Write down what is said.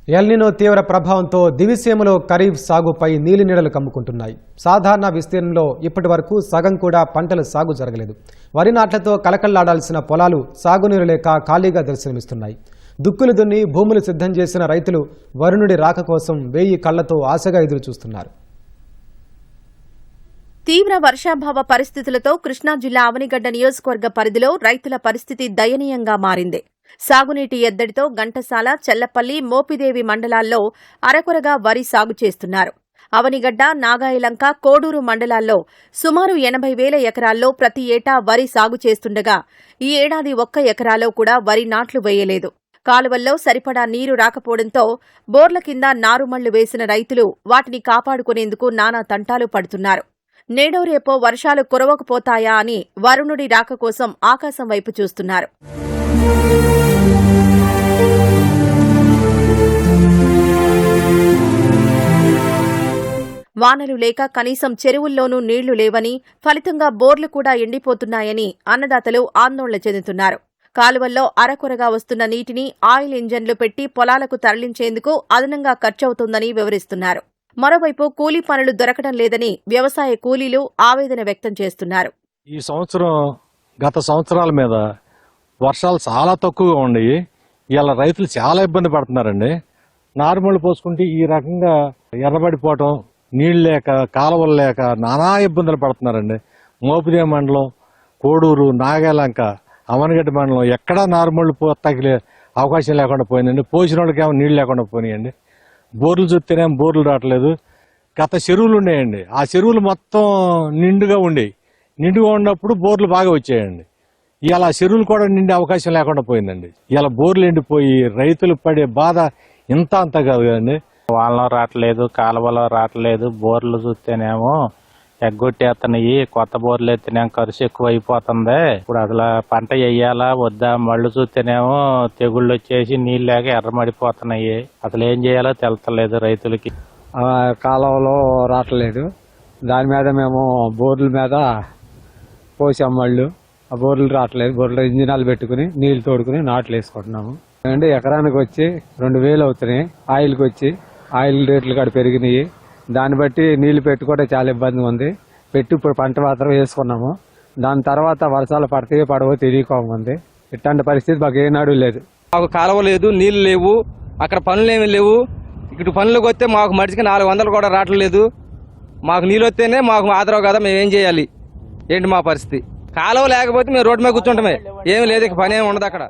El Niño తీవ్ర ప్రభావంతో దివిసీమలో ఖరీఫ్ సాగుపై నీలినీడలు కమ్ముకుంటున్నాయి. సాధారణ విస్తీర్ణంలో ఇప్పటి వరకు సగం కూడా పంటల సాగు జరగలేదు. వరి నాట్లతో కలకల్లాడాల్సిన పొలాలు సాగునీరు లేక ఖాళీగా దర్శనమిస్తున్నాయి. దుక్కులు దున్ని భూములు సిద్ధం చేసిన రైతులు వరుణుడి రాక కోసం 1000 కళ్లతో ఆశగా ఎదురు చూస్తున్నారు. తీవ్ర వర్షాభావ పరిస్థితులతో కృష్ణా జిల్లా అవనిగడ్డ నియోజకవర్గ పరిధిలో రైతుల పరిస్థితి దయనీయంగా మారింది. సాగునీటి ఎద్దడితో ఘంటసాల, చెల్లపల్లి, మోపిదేవి మండలాల్లో అరకొరగా వరి సాగు చేస్తున్నారు. అవనిగడ్డ, నాగాయలంక, కోడూరు మండలాల్లో సుమారు 80,000 ఎకరాల్లో ప్రతి ఏటా వరి సాగు చేస్తుండగా ఈ ఏడాది ఒక్క ఎకరాలో కూడా వరి నాట్లు వేయలేదు. కాలువల్లో సరిపడా నీరు రాకపోవడంతో బోర్ల కింద నారుమళ్లు వేసిన రైతులు వాటిని కాపాడుకునేందుకు నానా తంటాలు పడుతున్నారు. నేడో రేపో వర్షాలు కురవకపోతాయా అని వరుణుడి రాక కోసం ఆకాశం వైపు చూస్తున్నారు. వానలు లేక కనీసం చెరువుల్లోనూ నీళ్లు లేవని, ఫలితంగా బోర్లు కూడా ఎండిపోతున్నాయని అన్నదాతలు ఆందోళన చెందుతున్నారు. కాలువల్లో అరకొరగా వస్తున్న నీటిని ఆయిల్ ఇంజన్లు పెట్టి పొలాలకు తరలించేందుకు అదనంగా ఖర్చవుతుందని వివరిస్తున్నారు. మరోవైపు కూలీ పనులు దొరకడం లేదని వ్యవసాయ కూలీలు ఆవేదన వ్యక్తం చేస్తున్నారు. ఈ సంవత్సరం గత సంవత్సరాల మీద వర్షాలు చాలా తక్కువగా ఉన్నాయి. ఇలా రైతులు చాలా ఇబ్బంది పడుతున్నారండి. నారుమళ్లు పోసుకుంటే ఈ రకంగా ఎర్రబడిపోవటం, నీళ్లు లేక, కాలువలు లేక నానా ఇబ్బందులు పడుతున్నారండి. మోపిదేవి మండలం, కోడూరు, నాగాలంక, అవనగడ్డ మండలం ఎక్కడా నారుమళ్లు తగిలే అవకాశం లేకుండా పోయిందండి. పోసిన వాళ్ళకేమో నీళ్లు లేకుండా పోయినాయండి. బోర్లు చూస్తేనేమో బోర్లు రావట్లేదు. గత చెరువులు ఉన్నాయండి, ఆ చెరువులు మొత్తం నిండుగా ఉండేవి. నిండుగా ఉన్నప్పుడు బోర్లు బాగా వచ్చాయండి. ఇలా చెరువులు కూడా నిండే అవకాశం లేకుండా పోయిందండి. ఇలా బోర్లు ఎండిపోయి రైతులు పడే బాధ ఇంత అంత కాదు కదండి. వాళ్ళలో రావట్లేదు, కాలువలో రావట్లేదు. బోర్లు చూస్తేనేమో ఎగ్గొట్టేస్తున్నాయి. కొత్త బోర్లు ఎత్తినేమో ఖర్చు ఎక్కువ అయిపోతుంది. ఇప్పుడు అసలు పంట వేయాలా వద్దా? మళ్ళు చూస్తేనేమో తెగుళ్ళు వచ్చేసి నీళ్ళు లేక ఎర్రమడిపోతున్నాయి. అసలు ఏం చేయాలో తెలుస్తలేదు రైతులకి. కాలువలో రావట్లేదు. దాని మీద మేము బోర్ల మీద పోసాం. మళ్ళు ఆ బోర్లు రావట్లేదు. బోర్లు ఇంజినాలు పెట్టుకుని నీళ్లు తోడుకుని నాట్లు వేసుకుంటున్నాము. అంటే ఎకరానికి వచ్చి 2,000 అవుతున్నాయి. ఆయిల్కి వచ్చి ఆయిల్ రేట్లు కూడా పెరిగినాయి. దాన్ని బట్టి నీళ్లు పెట్టుకోవడం చాలా ఇబ్బందిగా ఉంది. పెట్టి ఇప్పుడు పంట మాత్రం వేసుకున్నాము. దాని తర్వాత వర్షాలు పడతాయో పడవో తెలియకోమంది. ఇట్లాంటి పరిస్థితి మాకు ఏనాడు లేదు. మాకు కాలువ లేదు, నీళ్లు లేవు, అక్కడ పనులు ఏమి లేవు. ఇటు పనులకు వస్తే మాకు మడిచికి 400 కూడా రావట్లేదు. మాకు నీళ్ళు వస్తేనే మాకు ఆదరవు కదా, మేము ఏం చేయాలి? ఏంటి మా పరిస్థితి? కాలువ లేకపోతే మేము రోడ్డు మీద కూర్చుంటామే, ఏమి లేదు, ఇక పని ఏమి ఉండదు అక్కడ.